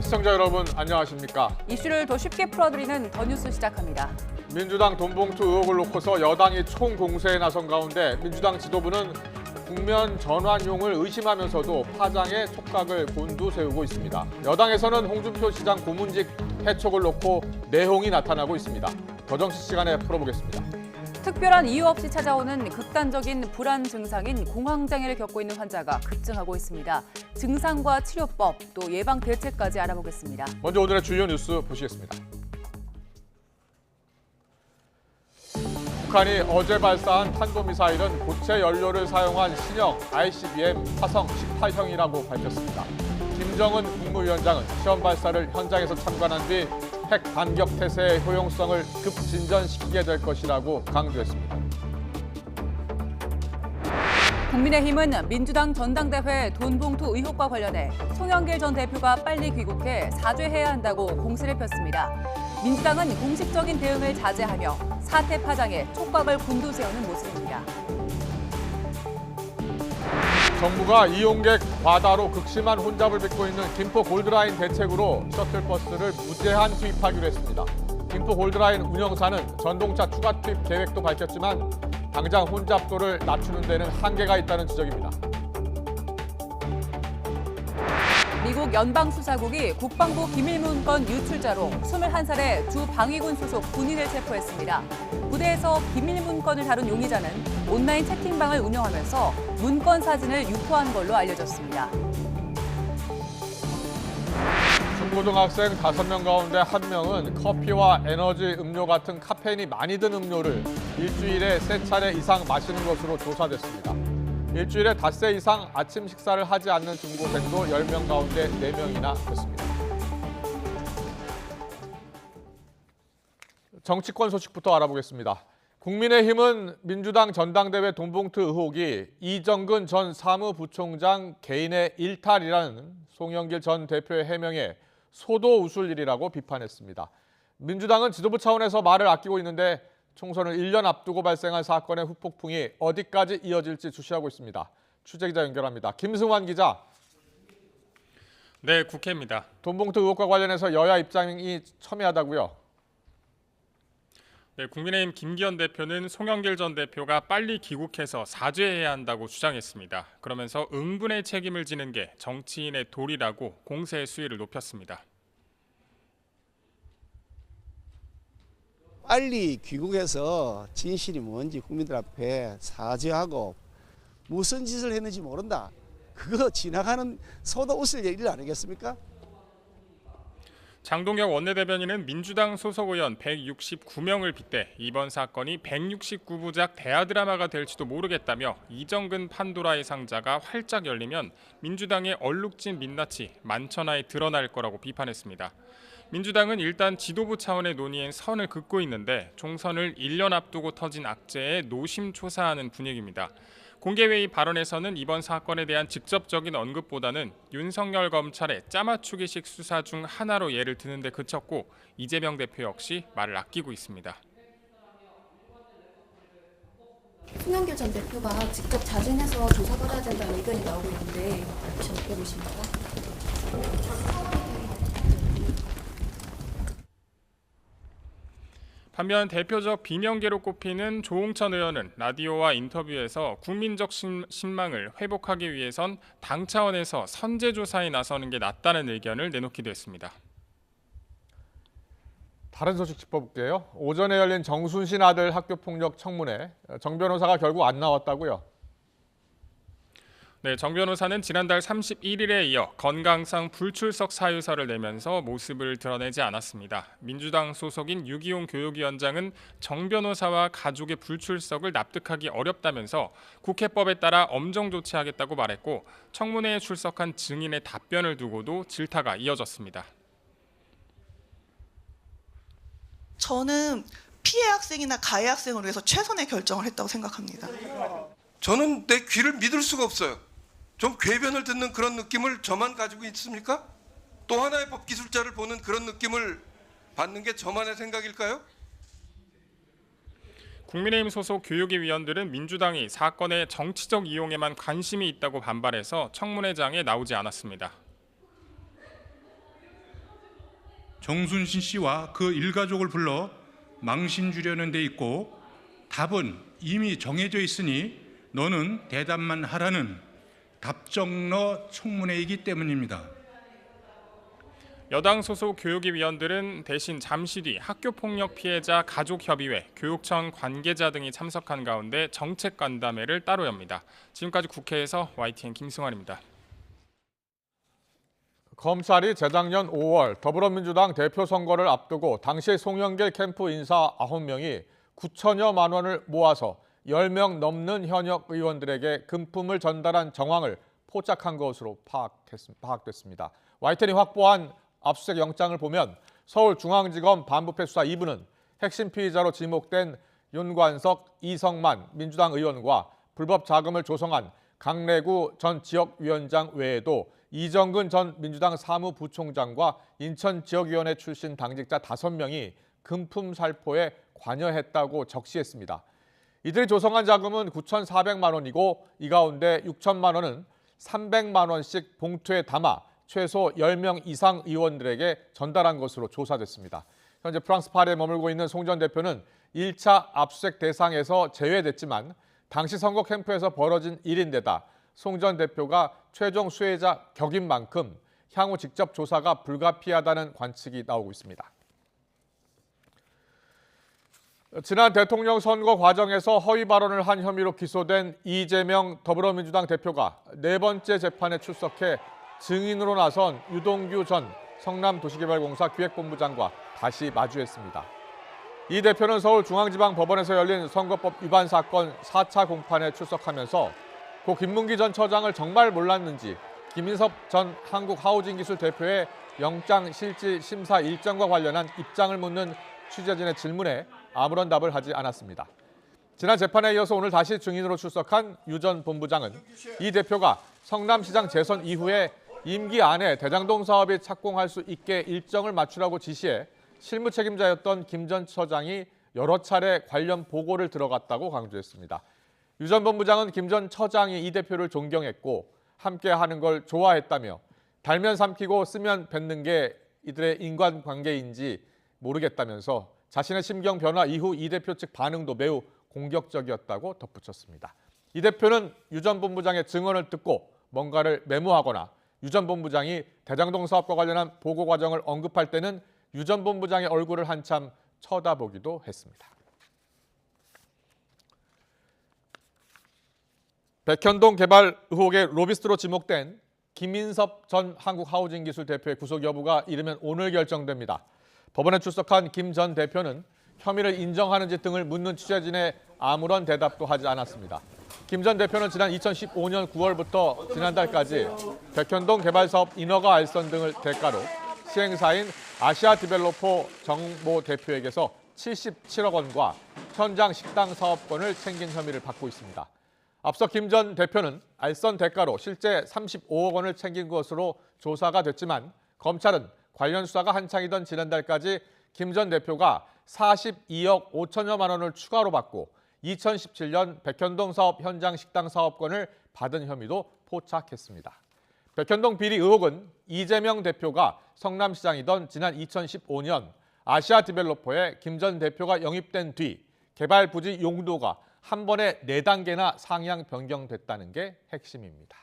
시청자 여러분 안녕하십니까? 이슈를 더 쉽게 풀어드리는 더 뉴스 시작합니다. 민주당 돈봉투 의혹을 놓고서 여당이 총공세에 나선 가운데 민주당 지도부는 국면 전환용을 의심하면서도 파장에 촉각을 곤두세우고 있습니다. 여당에서는 홍준표 시장 고문직 해촉을 놓고 내홍이 나타나고 있습니다. 더 정치 시간에 풀어보겠습니다. 특별한 이유 없이 찾아오는 극단적인 불안 증상인 공황장애를 겪고 있는 환자가 급증하고 있습니다. 증상과 치료법, 또 예방 대책까지 알아보겠습니다. 먼저 오늘의 주요 뉴스 보시겠습니다. 북한이 어제 발사한 탄도미사일은 고체 연료를 사용한 신형 ICBM 화성 18형이라고 밝혔습니다. 김정은 국무위원장은 시험 발사를 현장에서 참관한 뒤 핵 반격 태세의 효용성을 급진전시키게 될 것이라고 강조했습니다. 국민의힘은 민주당 전당대회 돈봉투 의혹과 관련해 송영길 전 대표가 빨리 귀국해 사죄해야 한다고 공세를 폈습니다. 민주당은 공식적인 대응을 자제하며 사태 파장에 촉각을 곤두세우는 모습입니다. 정부가 이용객 과다로 극심한 혼잡을 빚고 있는 김포 골드라인 대책으로 셔틀버스를 무제한 투입하기로 했습니다. 김포 골드라인 운영사는 전동차 추가 투입 계획도 밝혔지만 당장 혼잡도를 낮추는 데는 한계가 있다는 지적입니다. 미국 연방수사국이 국방부 기밀문건 유출자로 21살의 주 방위군 소속 군인을 체포했습니다. 부대에서 비밀문건을 다룬 용의자는 온라인 채팅방을 운영하면서 문건 사진을 유포한 걸로 알려졌습니다. 중고등학생 5명 가운데 1명은 커피와 에너지 음료 같은 카페인이 많이 든 음료를 일주일에 3차례 이상 마시는 것으로 조사됐습니다. 일주일에 닷새 이상 아침 식사를 하지 않는 중고생도 10명 가운데 4명이나 됐습니다. 정치권 소식부터 알아보겠습니다. 국민의힘은 민주당 전당대회 돈봉투 의혹이 이정근 전 사무부총장 개인의 일탈이라는 송영길 전 대표의 해명에 소도우술 일이라고 비판했습니다. 민주당은 지도부 차원에서 말을 아끼고 있는데 총선을 1년 앞두고 발생한 사건의 후폭풍이 어디까지 이어질지 주시하고 있습니다. 취재기자 연결합니다. 김승환 기자. 네, 국회입니다. 돈봉투 의혹과 관련해서 여야 입장이 첨예하다고요? 네, 국민의힘 김기현 대표는 송영길 전 대표가 빨리 귀국해서 사죄해야 한다고 주장했습니다. 그러면서 응분의 책임을 지는 게 정치인의 도리라고 공세의 수위를 높였습니다. 빨리 귀국해서 진실이 뭔지 국민들 앞에 사죄하고 무슨 짓을 했는지 모른다. 그거 지나가는 소도 웃을 일 아니겠습니까? 장동혁 원내대변인은 민주당 소속 의원 169명을 빗대 이번 사건이 169부작 대하드라마가 될지도 모르겠다며 이정근 판도라의 상자가 활짝 열리면 민주당의 얼룩진 민낯이 만천하에 드러날 거라고 비판했습니다. 민주당은 일단 지도부 차원의 논의엔 선을 긋고 있는데 총선을 1년 앞두고 터진 악재에 노심초사하는 분위기입니다. 공개회의 발언에서는 이번 사건에 대한 직접적인 언급보다는 윤석열 검찰의 짜맞추기식 수사 중 하나로 예를 드는 데 그쳤고 이재명 대표 역시 말을 아끼고 있습니다. 송영길 전 대표가 직접 자진해서 조사받아야 된다는 의견이 나오고 있는데 혹시 어떻게 보십니까? 반면 대표적 비명계로 꼽히는 조홍천 의원은 라디오와 인터뷰에서 국민적 신망을 회복하기 위해선 당 차원에서 선제조사에 나서는 게 낫다는 의견을 내놓기도 했습니다. 다른 소식 짚어볼게요. 오전에 열린 정순신 아들 학교폭력 청문회, 정 변호사가 결국 안 나왔다고요? 네, 정 변호사는 지난달 31일에 이어 건강상 불출석 사유서를 내면서 모습을 드러내지 않았습니다. 민주당 소속인 유기용 교육위원장은 정 변호사와 가족의 불출석을 납득하기 어렵다면서 국회법에 따라 엄정 조치하겠다고 말했고 청문회에 출석한 증인의 답변을 두고도 질타가 이어졌습니다. 저는 피해 학생이나 가해 학생을 위해서 최선의 결정을 했다고 생각합니다. 저는 내 귀를 믿을 수가 없어요. 좀 궤변을 듣는 그런 느낌을 저만 가지고 있습니까? 또 하나의 법기술자를 보는 그런 느낌을 받는 게 저만의 생각일까요? 국민의힘 소속 교육위 위원들은 민주당이 사건의 정치적 이용에만 관심이 있다고 반발해서 청문회장에 나오지 않았습니다. 정순신 씨와 그 일가족을 불러 망신 주려는 데 있고 답은 이미 정해져 있으니 너는 대답만 하라는 답정너 청문회이기 때문입니다. 여당 소속 교육위 위원들은 대신 잠시 뒤 학교폭력 피해자 가족협의회, 교육청 관계자 등이 참석한 가운데 정책 간담회를 따로 엽니다. 지금까지 국회에서 YTN 김승환입니다. 검찰이 재작년 5월 더불어민주당 대표 선거를 앞두고 당시 송영길 캠프 인사 9명이 9천여만 원을 모아서 10명 넘는 현역 의원들에게 금품을 전달한 정황을 포착한 것으로 파악됐습니다. YTN이 확보한 압수수색 영장을 보면 서울중앙지검 반부패 수사 2부는 핵심 피의자로 지목된 윤관석, 이성만 민주당 의원과 불법 자금을 조성한 강래구 전 지역위원장 외에도 이정근 전 민주당 사무부총장과 인천지역위원회 출신 당직자 5명이 금품 살포에 관여했다고 적시했습니다. 이들이 조성한 자금은 9,400만 원이고 이 가운데 6천만 원은 300만 원씩 봉투에 담아 최소 10명 이상 의원들에게 전달한 것으로 조사됐습니다. 현재 프랑스 파리에 머물고 있는 송 전 대표는 1차 압수수색 대상에서 제외됐지만 당시 선거 캠프에서 벌어진 일인데다 송 전 대표가 최종 수혜자 격인 만큼 향후 직접 조사가 불가피하다는 관측이 나오고 있습니다. 지난 대통령 선거 과정에서 허위 발언을 한 혐의로 기소된 이재명 더불어민주당 대표가 4번째 재판에 출석해 증인으로 나선 유동규 전 성남도시개발공사 기획본부장과 다시 마주했습니다. 이 대표는 서울중앙지방법원에서 열린 선거법 위반 사건 4차 공판에 출석하면서 고 김문기 전 처장을 정말 몰랐는지 김인섭 전 한국하우징기술 대표의 영장실질심사 일정과 관련한 입장을 묻는 취재진의 질문에 아무런 답을 하지 않았습니다. 지난 재판에 이어서 오늘 다시 증인으로 출석한 유 전 본부장은 이 대표가 성남시장 재선 이후에 임기 안에 대장동 사업이 착공할 수 있게 일정을 맞추라고 지시해 실무 책임자였던 김 전 처장이 여러 차례 관련 보고를 들어갔다고 강조했습니다. 유 전 본부장은 김 전 처장이 이 대표를 존경했고 함께하는 걸 좋아했다며 달면 삼키고 쓰면 뱉는 게 이들의 인간관계인지 모르겠다면서 자신의 심경 변화 이후 이 대표 측 반응도 매우 공격적이었다고 덧붙였습니다. 이 대표는 유 전 본부장의 증언을 듣고 뭔가를 메모하거나 유 전 본부장이 대장동 사업과 관련한 보고 과정을 언급할 때는 유 전 본부장의 얼굴을 한참 쳐다보기도 했습니다. 백현동 개발 의혹의 로비스트로 지목된 김인섭 전 한국하우징기술 대표의 구속 여부가 이르면 오늘 결정됩니다. 법원에 출석한 김 전 대표는 혐의를 인정하는지 등을 묻는 취재진의 아무런 대답도 하지 않았습니다. 김 전 대표는 지난 2015년 9월부터 지난달까지 백현동 개발사업 인허가 알선 등을 대가로 시행사인 아시아디벨로퍼 정모 대표에게서 77억 원과 현장 식당 사업권을 챙긴 혐의를 받고 있습니다. 앞서 김 전 대표는 알선 대가로 실제 35억 원을 챙긴 것으로 조사가 됐지만 검찰은 관련 수사가 한창이던 지난달까지 김 전 대표가 42억 5천여만 원을 추가로 받고 2017년 백현동 사업 현장 식당 사업권을 받은 혐의도 포착했습니다. 백현동 비리 의혹은 이재명 대표가 성남시장이던 지난 2015년 아시아디벨로퍼에 김 전 대표가 영입된 뒤 개발 부지 용도가 한 번에 4단계나 상향 변경됐다는 게 핵심입니다.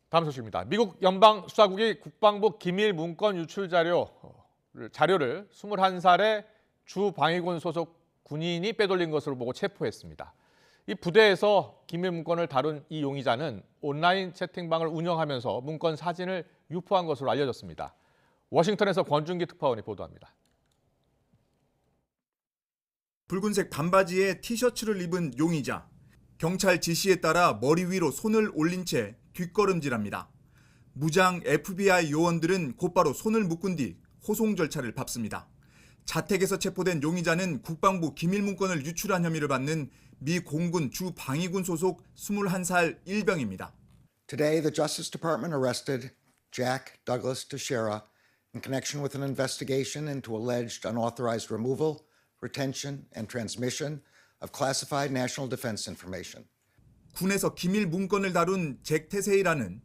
다음 소식입니다. 미국 연방수사국이 국방부 기밀 문건 유출 자료를 21살의 주방위군 소속 군인이 빼돌린 것으로 보고 체포했습니다. 이 부대에서 기밀 문건을 다룬 이 용의자는 온라인 채팅방을 운영하면서 문건 사진을 유포한 것으로 알려졌습니다. 워싱턴에서 권준기 특파원이 보도합니다. 붉은색 반바지에 티셔츠를 입은 용의자. 경찰 지시에 따라 머리 위로 손을 올린 채 뒷걸음질합니다. 무장 FBI 요원들은 곧바로 손을 묶은 뒤 호송 절차를 밟습니다. 자택에서 체포된 용의자는 국방부 기밀문건을 유출한 혐의를 받는 미 공군 주방위군 소속 21살 일병입니다. Today, the Justice Department arrested Jack Douglas Teixeira in connection with an investigation into alleged unauthorized removal, retention, and transmission of classified national defense information. 군에서 기밀 문건을 다룬 잭 테세이라는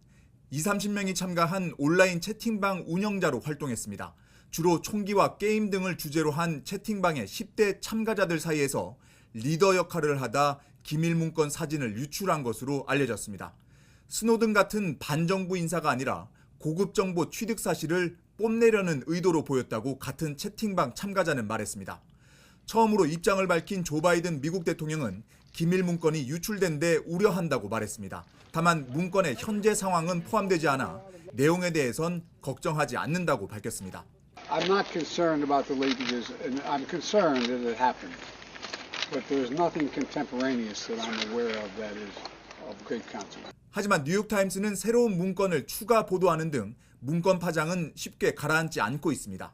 20-30명이 참가한 온라인 채팅방 운영자로 활동했습니다. 주로 총기와 게임 등을 주제로 한 채팅방의 10대 참가자들 사이에서 리더 역할을 하다 기밀 문건 사진을 유출한 것으로 알려졌습니다. 스노든 같은 반정부 인사가 아니라 고급 정보 취득 사실을 뽐내려는 의도로 보였다고 같은 채팅방 참가자는 말했습니다. 처음으로 입장을 밝힌 조 바이든 미국 대통령은 기밀 문건이 유출된 데 우려한다고 말했습니다. 다만 문건의 현재 상황은 포함되지 않아 내용에 대해선 걱정하지 않는다고 밝혔습니다. I'm not concerned about the leakages, and I'm concerned that it happened. But there's nothing contemporaneous that I'm aware of that is of great consequence. 하지만 뉴욕타임스는 새로운 문건을 추가 보도하는 등 문건 파장은 쉽게 가라앉지 않고 있습니다.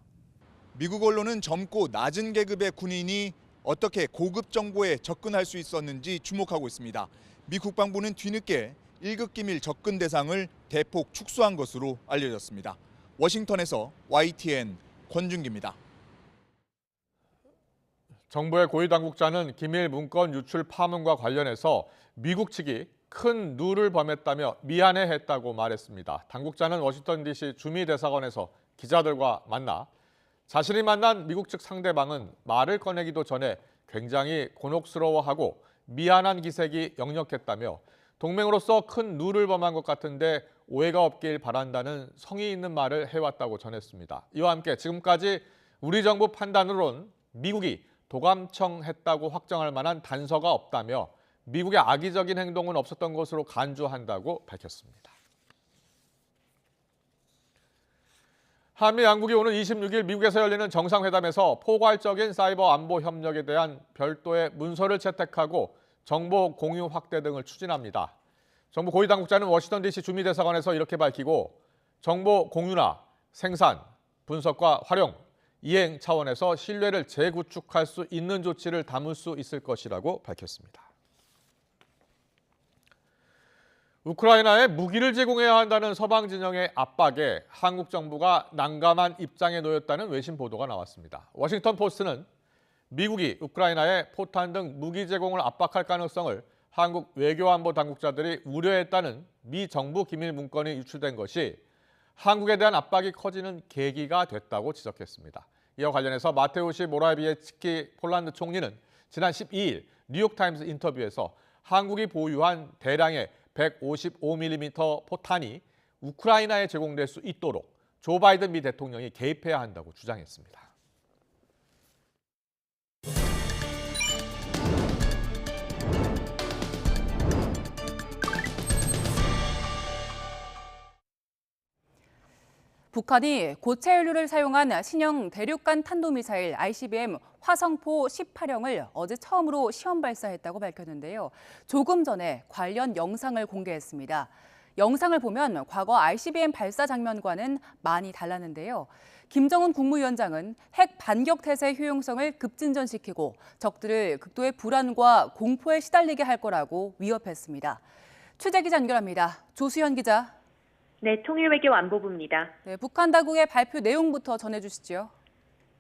미국 언론은 젊고 낮은 계급의 군인이 어떻게 고급 정보에 접근할 수 있었는지 주목하고 있습니다. 미 국방부는 뒤늦게 1급 기밀 접근 대상을 대폭 축소한 것으로 알려졌습니다. 워싱턴에서 YTN 권준기입니다. 정부의 고위 당국자는 기밀 문건 유출 파문과 관련해서 미국 측이 큰 누를 범했다며 미안해했다고 말했습니다. 당국자는 워싱턴 DC 주미대사관에서 기자들과 만나 자신이 만난 미국 측 상대방은 말을 꺼내기도 전에 굉장히 곤혹스러워하고 미안한 기색이 역력했다며 동맹으로서 큰 누를 범한 것 같은데 오해가 없길 바란다는 성의 있는 말을 해왔다고 전했습니다. 이와 함께 지금까지 우리 정부 판단으론 미국이 도감청했다고 확정할 만한 단서가 없다며 미국의 악의적인 행동은 없었던 것으로 간주한다고 밝혔습니다. 한미 양국이 오는 26일 미국에서 열리는 정상회담에서 포괄적인 사이버 안보 협력에 대한 별도의 문서를 채택하고 정보 공유 확대 등을 추진합니다. 정부 고위 당국자는 워싱턴 DC 주미대사관에서 이렇게 밝히고 정보 공유나 생산, 분석과 활용, 이행 차원에서 신뢰를 재구축할 수 있는 조치를 담을 수 있을 것이라고 밝혔습니다. 우크라이나에 무기를 제공해야 한다는 서방 진영의 압박에 한국 정부가 난감한 입장에 놓였다는 외신 보도가 나왔습니다. 워싱턴 포스트는 미국이 우크라이나에 포탄 등 무기 제공을 압박할 가능성을 한국 외교안보 당국자들이 우려했다는 미 정부 기밀 문건이 유출된 것이 한국에 대한 압박이 커지는 계기가 됐다고 지적했습니다. 이와 관련해서 마테우시 모라비에츠키 폴란드 총리는 지난 12일 뉴욕타임스 인터뷰에서 한국이 보유한 대량의 155mm 포탄이 우크라이나에 제공될 수 있도록 조 바이든 미 대통령이 개입해야 한다고 주장했습니다. 북한이 고체 연료를 사용한 신형 대륙간 탄도미사일 ICBM 화성포 18형을 어제 처음으로 시험 발사했다고 밝혔는데요. 조금 전에 관련 영상을 공개했습니다. 영상을 보면 과거 ICBM 발사 장면과는 많이 달랐는데요. 김정은 국무위원장은 핵 반격 태세의 효용성을 급진전시키고 적들을 극도의 불안과 공포에 시달리게 할 거라고 위협했습니다. 취재 기자 연결합니다. 조수현 기자. 네, 통일외교안보부입니다. 네, 북한 당국의 발표 내용부터 전해주시죠.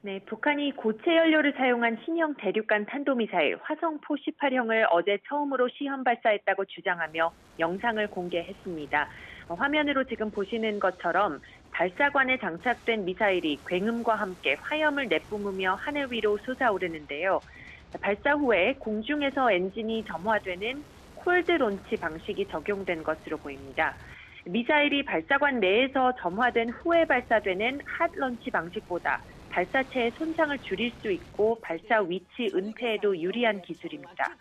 네, 북한이 고체 연료를 사용한 신형 대륙간 탄도미사일 화성포 18형을 어제 처음으로 시험 발사했다고 주장하며 영상을 공개했습니다. 화면으로 지금 보시는 것처럼 발사관에 장착된 미사일이 굉음과 함께 화염을 내뿜으며 하늘 위로 솟아오르는데요. 발사 후에 공중에서 엔진이 점화되는 콜드 론치 방식이 적용된 것으로 보입니다. 미사일이 발사관 내에서 점화된 후에 발사되는 핫 런치 방식보다 발사체의 손상을 줄일 수 있고 발사 위치 은폐에도 유리한 기술입니다.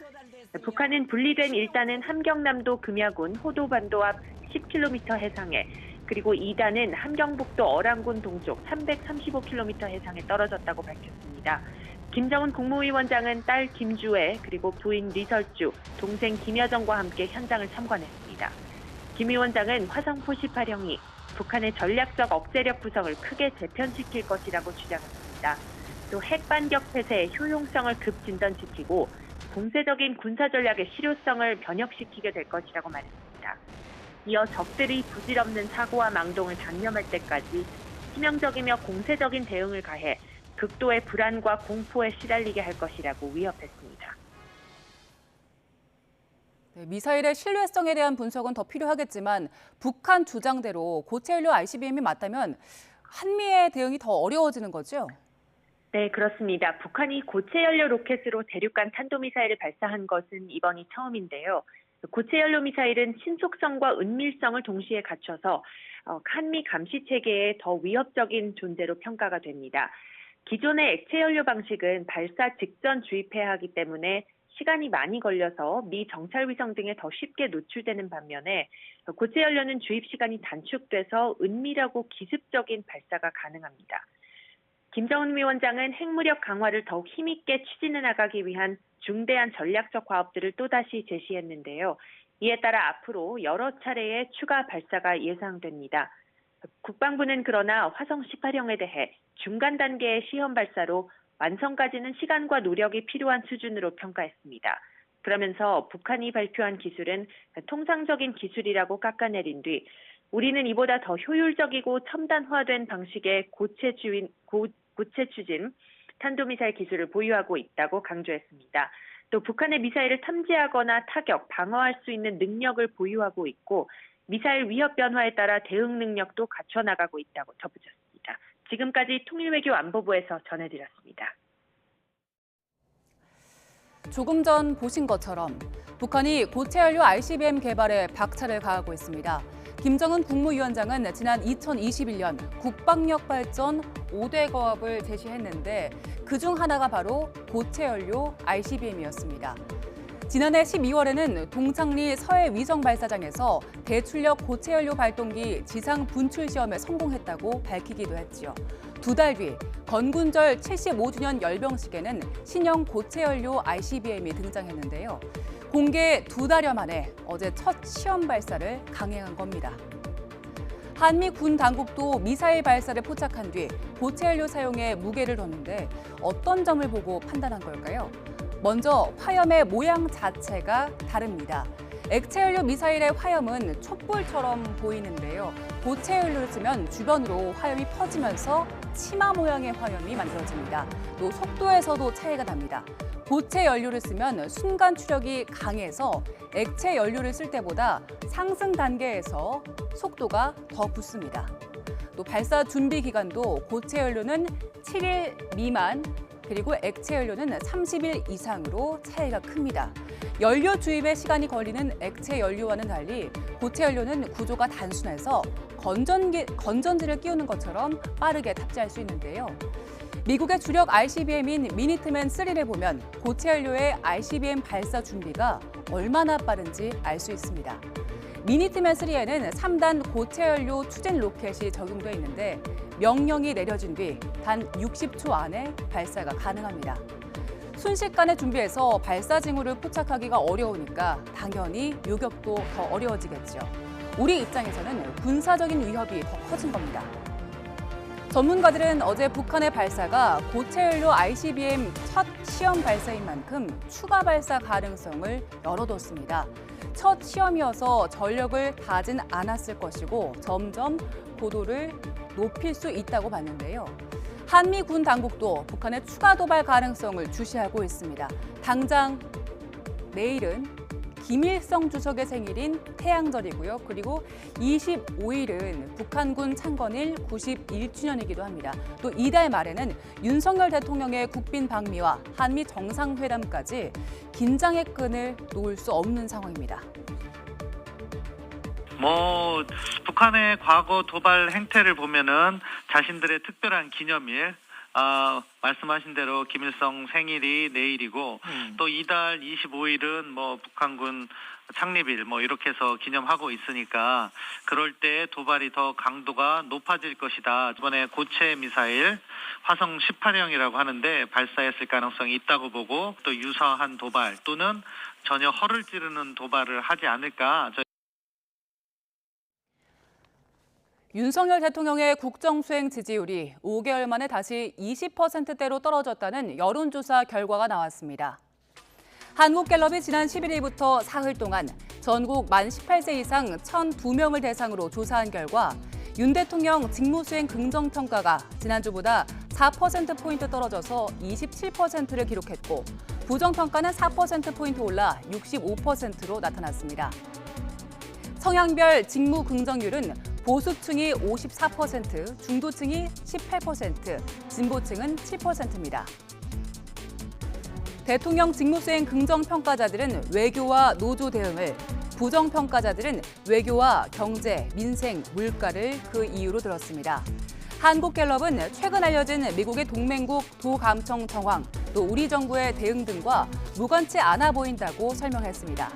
북한은 분리된 1단은 함경남도 금야군 호도반도 앞 10km 해상에 그리고 2단은 함경북도 어랑군 동쪽 335km 해상에 떨어졌다고 밝혔습니다. 김정은 국무위원장은 딸 김주애 그리고 부인 리설주, 동생 김여정과 함께 현장을 참관했습니다. 김 위원장은 화성포 18형이 북한의 전략적 억제력 구성을 크게 재편시킬 것이라고 주장했습니다. 또 핵반격 태세의 효용성을 급진전시키고 공세적인 군사전략의 실효성을 변혁시키게 될 것이라고 말했습니다. 이어 적들이 부질없는 사고와 망동을 단념할 때까지 치명적이며 공세적인 대응을 가해 극도의 불안과 공포에 시달리게 할 것이라고 위협했습니다. 미사일의 신뢰성에 대한 분석은 더 필요하겠지만 북한 주장대로 고체 연료 ICBM이 맞다면 한미의 대응이 더 어려워지는 거죠? 네, 그렇습니다. 북한이 고체 연료 로켓으로 대륙간 탄도미사일을 발사한 것은 이번이 처음인데요. 고체 연료 미사일은 신속성과 은밀성을 동시에 갖춰서 한미 감시 체계에 더 위협적인 존재로 평가가 됩니다. 기존의 액체 연료 방식은 발사 직전 주입해야 하기 때문에 시간이 많이 걸려서 미 정찰 위성 등에 더 쉽게 노출되는 반면에 고체 연료는 주입 시간이 단축돼서 은밀하고 기습적인 발사가 가능합니다. 김정은 위원장은 핵무력 강화를 더욱 힘있게 추진해 나가기 위한 중대한 전략적 과업들을 또다시 제시했는데요. 이에 따라 앞으로 여러 차례의 추가 발사가 예상됩니다. 국방부는 그러나 화성 18형에 대해 중간 단계의 시험 발사로 완성까지는 시간과 노력이 필요한 수준으로 평가했습니다. 그러면서 북한이 발표한 기술은 통상적인 기술이라고 깎아내린 뒤 우리는 이보다 더 효율적이고 첨단화된 방식의 고체 추진 탄도미사일 기술을 보유하고 있다고 강조했습니다. 또 북한의 미사일을 탐지하거나 타격, 방어할 수 있는 능력을 보유하고 있고 미사일 위협 변화에 따라 대응 능력도 갖춰나가고 있다고 덧붙였습니다. 지금까지 통일외교안보부에서 전해드렸습니다. 조금 전 보신 것처럼 북한이 고체 연료 ICBM 개발에 박차를 가하고 있습니다. 김정은 국무위원장은 지난 2021년 국방력 발전 5대 거업을 제시했는데 그중 하나가 바로 고체 연료 ICBM이었습니다. 지난해 12월에는 동창리 서해 위성 발사장에서 대출력 고체 연료 발동기 지상 분출 시험에 성공했다고 밝히기도 했지요. 2달 뒤 건군절 75주년 열병식에는 신형 고체 연료 ICBM이 등장했는데요. 공개 2달여 만에 어제 첫 시험 발사를 강행한 겁니다. 한미 군 당국도 미사일 발사를 포착한 뒤 고체 연료 사용에 무게를 뒀는데 어떤 점을 보고 판단한 걸까요? 먼저 화염의 모양 자체가 다릅니다. 액체 연료 미사일의 화염은 촛불처럼 보이는데요. 고체 연료를 쓰면 주변으로 화염이 퍼지면서 치마 모양의 화염이 만들어집니다. 또 속도에서도 차이가 납니다. 고체 연료를 쓰면 순간 추력이 강해서 액체 연료를 쓸 때보다 상승 단계에서 속도가 더 붙습니다. 또 발사 준비 기간도 고체 연료는 7일 미만, 그리고 액체 연료는 30일 이상으로 차이가 큽니다. 연료 주입에 시간이 걸리는 액체 연료와는 달리 고체 연료는 구조가 단순해서 건전지를 끼우는 것처럼 빠르게 탑재할 수 있는데요. 미국의 주력 ICBM인 미니트맨 3를 보면 고체 연료의 ICBM 발사 준비가 얼마나 빠른지 알 수 있습니다. 미니트맨 3에는 3단 고체 연료 추진 로켓이 적용돼 있는데 명령이 내려진 뒤 단 60초 안에 발사가 가능합니다. 순식간에 준비해서 발사 징후를 포착하기가 어려우니까 당연히 요격도 더 어려워지겠죠. 우리 입장에서는 군사적인 위협이 더 커진 겁니다. 전문가들은 어제 북한의 발사가 고체 연료 ICBM 첫 시험 발사인 만큼 추가 발사 가능성을 열어뒀습니다. 첫 시험이어서 전력을 다하진 않았을 것이고 점점 고도를 높일 수 있다고 봤는데요. 한미 군 당국도 북한의 추가 도발 가능성을 주시하고 있습니다. 당장 내일은 김일성 주석의 생일인 태양절이고요. 그리고 25일은 북한군 창건일 91주년이기도 합니다. 또 이달 말에는 윤석열 대통령의 국빈 방미와 한미 정상회담까지 긴장의 끈을 놓을 수 없는 상황입니다. 북한의 과거 도발 행태를 보면은 자신들의 특별한 기념일, 말씀하신 대로 김일성 생일이 내일이고 또 이달 25일은 북한군 창립일 이렇게 해서 기념하고 있으니까 그럴 때 도발이 더 강도가 높아질 것이다. 이번에 고체 미사일 화성 18형이라고 하는데 발사했을 가능성이 있다고 보고 또 유사한 도발 또는 전혀 허를 찌르는 도발을 하지 않을까. 윤석열 대통령의 국정수행 지지율이 5개월 만에 다시 20%대로 떨어졌다는 여론조사 결과가 나왔습니다. 한국갤럽이 지난 11일부터 사흘 동안 전국 만 18세 이상 1,002명을 대상으로 조사한 결과 윤 대통령 직무수행 긍정평가가 지난주보다 4%포인트 떨어져서 27%를 기록했고 부정평가는 4%포인트 올라 65%로 나타났습니다. 성향별 직무 긍정률은 보수층이 54%, 중도층이 18%, 진보층은 7%입니다. 대통령 직무수행 긍정평가자들은 외교와 노조 대응을, 부정평가자들은 외교와 경제, 민생, 물가를 그 이유로 들었습니다. 한국갤럽은 최근 알려진 미국의 동맹국 도감청 정황, 또 우리 정부의 대응 등과 무관치 않아 보인다고 설명했습니다.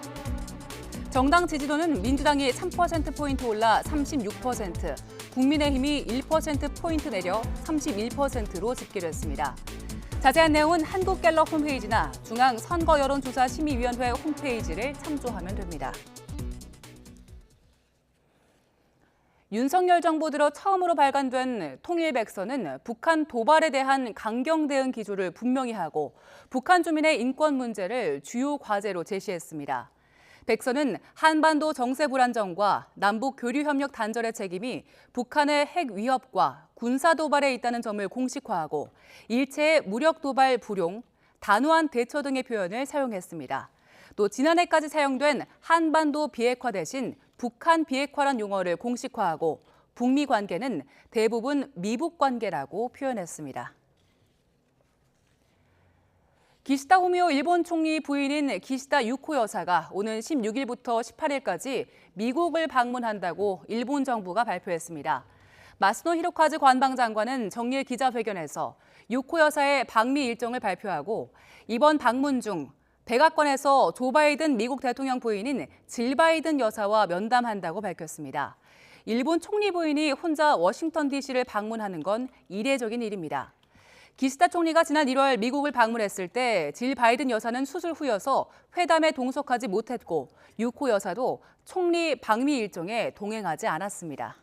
정당 지지도는 민주당이 3%포인트 올라 36%, 국민의힘이 1%포인트 내려 31%로 집계됐습니다. 자세한 내용은 한국갤럽 홈페이지나 중앙선거여론조사심의위원회 홈페이지를 참조하면 됩니다. 윤석열 정부 들어 처음으로 발간된 통일백서는 북한 도발에 대한 강경 대응 기조를 분명히 하고 북한 주민의 인권 문제를 주요 과제로 제시했습니다. 백서는 한반도 정세 불안정과 남북 교류 협력 단절의 책임이 북한의 핵 위협과 군사 도발에 있다는 점을 공식화하고 일체의 무력 도발 불용, 단호한 대처 등의 표현을 사용했습니다. 또 지난해까지 사용된 한반도 비핵화 대신 북한 비핵화란 용어를 공식화하고 북미 관계는 대부분 미북 관계라고 표현했습니다. 기시다 후미오 일본 총리 부인인 기시다 유코 여사가 오는 16일부터 18일까지 미국을 방문한다고 일본 정부가 발표했습니다. 마스노 히로카즈 관방장관은 정례 기자회견에서 유코 여사의 방미 일정을 발표하고 이번 방문 중 백악관에서 조 바이든 미국 대통령 부인인 질 바이든 여사와 면담한다고 밝혔습니다. 일본 총리 부인이 혼자 워싱턴 DC를 방문하는 건 이례적인 일입니다. 기시다 총리가 지난 1월 미국을 방문했을 때 질 바이든 여사는 수술 후여서 회담에 동석하지 못했고 유코 여사도 총리 방미 일정에 동행하지 않았습니다.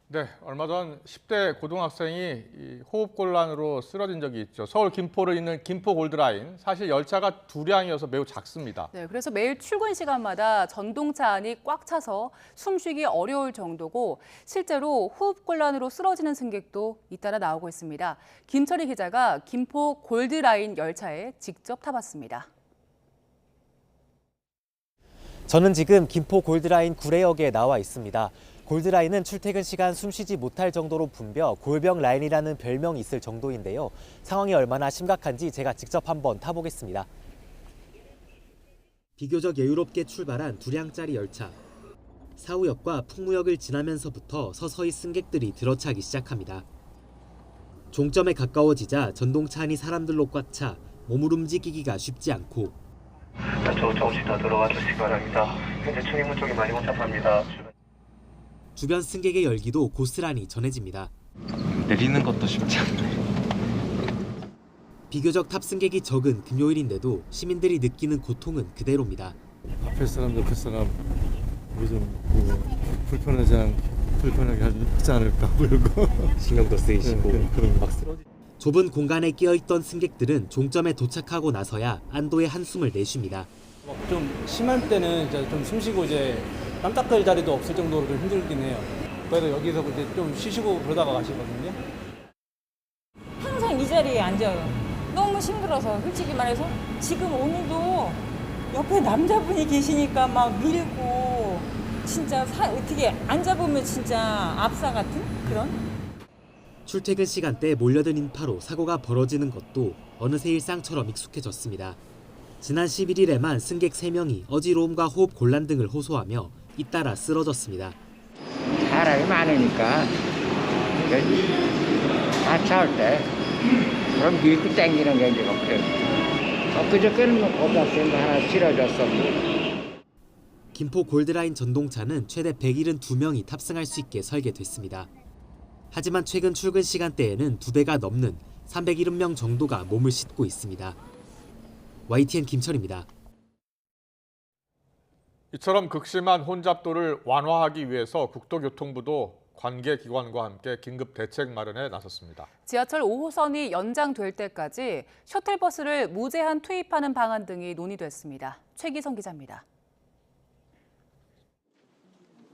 네, 얼마 전 10대 고등학생이 호흡곤란으로 쓰러진 적이 있죠. 서울 김포를 잇는 김포 골드라인. 사실 열차가 2량이어서 매우 작습니다. 네, 그래서 매일 출근 시간마다 전동차 안이 꽉 차서 숨쉬기 어려울 정도고 실제로 호흡곤란으로 쓰러지는 승객도 잇따라 나오고 있습니다. 김철희 기자가 김포 골드라인 열차에 직접 타봤습니다. 저는 지금 김포 골드라인 구례역에 나와 있습니다. 골드라인은 출퇴근 시간 숨쉬지 못할 정도로 붐벼 골병 라인이라는 별명이 있을 정도인데요. 상황이 얼마나 심각한지 제가 직접 한번 타보겠습니다. 비교적 여유롭게 출발한 2량짜리 열차. 사우역과 풍무역을 지나면서부터 서서히 승객들이 들어차기 시작합니다. 종점에 가까워지자 전동차 안이 사람들로 꽉 차 몸을 움직이기가 쉽지 않고 조금씩 더 들어가 주시기 바랍니다. 현재 출입문 쪽이 많이 혼잡합니다. 주변 승객의 열기도 고스란히 전해집니다. 내리는 것도 쉽지 않네. 비교적 탑승객이 적은 금요일인데도 시민들이 느끼는 고통은 그대로입니다. 앞에 사람, 옆에 사람 이게 좀 불편하게 하지 않을까 그러고 신경도 쓰이시고 그런 막 좁은 공간에 끼어있던 승객들은 종점에 도착하고 나서야 안도의 한숨을 내쉽니다. 좀 심할 때는 이제 좀 숨쉬고 이제 땀 닦을 자리도 없을 정도로 좀 힘들긴 해요. 그래도 여기서 이제 좀 쉬시고 그러다가 가시거든요. 항상 이 자리에 앉아요. 너무 힘들어서 솔직히 말해서 지금 오늘도 옆에 남자분이 계시니까 막 밀고 진짜 어떻게 앉아보면 진짜 압사 같은 그런? 출퇴근 시간대 몰려든 인파로 사고가 벌어지는 것도 어느새 일상처럼 익숙해졌습니다. 지난 11일에만 승객 3명이 어지러움과 호흡 곤란 등을 호소하며 잇따라 쓰러졌습니다. 사람이 많으니까 하차할 때 그럼 밀고 당기는 게 이제 없거든. 그저께는 고등학생 하나 치러졌어. 김포 골드라인 전동차는 최대 172명이 탑승할 수 있게 설계됐습니다. 하지만 최근 출근 시간대에는 2배가 넘는 370명 정도가 몸을 싣고 있습니다. YTN 김철입니다. 이처럼 극심한 혼잡도를 완화하기 위해서 국토교통부도 관계기관과 함께 긴급 대책 마련에 나섰습니다. 지하철 5호선이 연장될 때까지 셔틀버스를 무제한 투입하는 방안 등이 논의됐습니다. 최기성 기자입니다.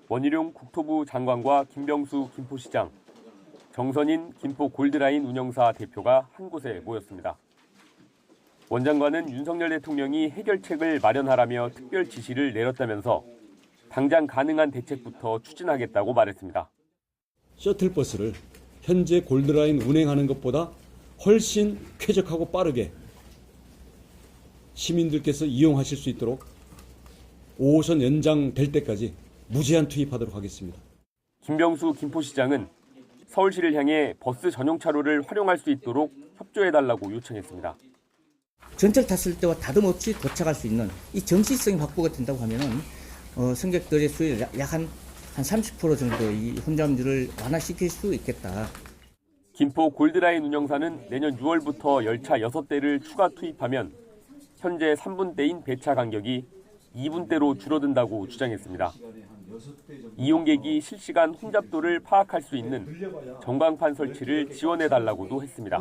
원희룡 국토부 장관과 김병수 김포시장, 정선인 김포 골드라인 운영사 대표가 한 곳에 모였습니다. 원장관은 윤석열 대통령이 해결책을 마련하라며 특별 지시를 내렸다면서 당장 가능한 대책부터 추진하겠다고 말했습니다. 셔틀버스를 현재 골드라인 운행하는 것보다 훨씬 쾌적하고 빠르게 시민들께서 이용하실 수 있도록 5호선 연장될 때까지 무제한 투입하도록 하겠습니다. 김병수 김포시장은 서울시를 향해 버스 전용 차로를 활용할 수 있도록 협조해달라고 요청했습니다. 전철 탔을 때와 다름없이 도착할 수 있는 이 정시성이 확보가 된다고 하면은 승객들의 수의 약 한 30% 정도 이 혼잡률을 완화시킬 수 있겠다. 김포 골드라인 운영사는 내년 6월부터 열차 6대를 추가 투입하면 현재 3분대인 배차 간격이 2분대로 줄어든다고 주장했습니다. 이용객이 실시간 혼잡도를 파악할 수 있는 전광판 설치를 지원해달라고도 했습니다.